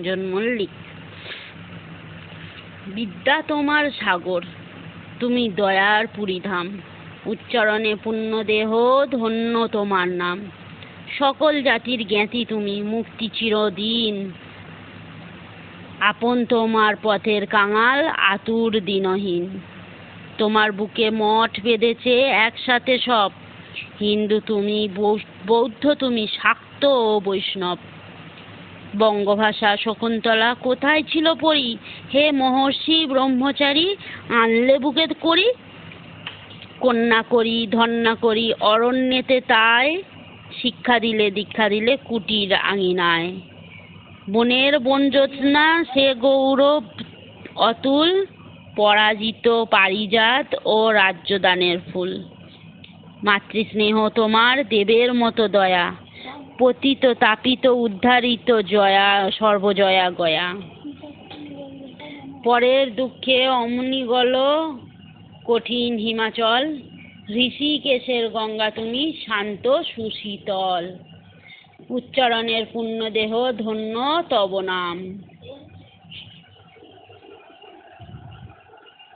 রঞ্জন মল্লিক। বিদ্যা তোমার সাগর, তুমি দয়ার পুরীধাম, উচ্চারণে পুণ্যদেহ ধন্য তোমার নাম। সকল জাতির জ্ঞাতি তুমি, মুক্তি চিরদিন, আপন তোমার পথের কাঙাল আতুর দিনহীন। তোমার বুকে মঠ বেঁধেছে একসাথে সব, হিন্দু তুমি, বৌদ্ধ তুমি, শাক্ত ও বৈষ্ণব। বঙ্গভাষা শকুন্তলা কোথায় ছিল পড়ি, হে মহর্ষি ব্রহ্মচারী আনলে বুকে করি। কন্যা করি ধন্যা করি অরণ্যেতে তাই, শিক্ষা দিলে দীক্ষা দিলে কুটির আঙিনায়। বনের বনজ্যোৎস্না সে গৌরব অতুল, পরাজিত পারিজাত ও রাজ্যদানের ফুল। মাতৃস্নেহ তোমার দেবের মতো দয়া, পতিত তাপিত উদ্ধারিত জয়া সর্বজয়া গয়া। পরের দুঃখে অমনি গল কঠিন হিমাচল, ঋষিকেশের গঙ্গা তুমি শান্ত সুশীতল। উচ্চারণের পুণ্যদেহ ধন্য তব নাম।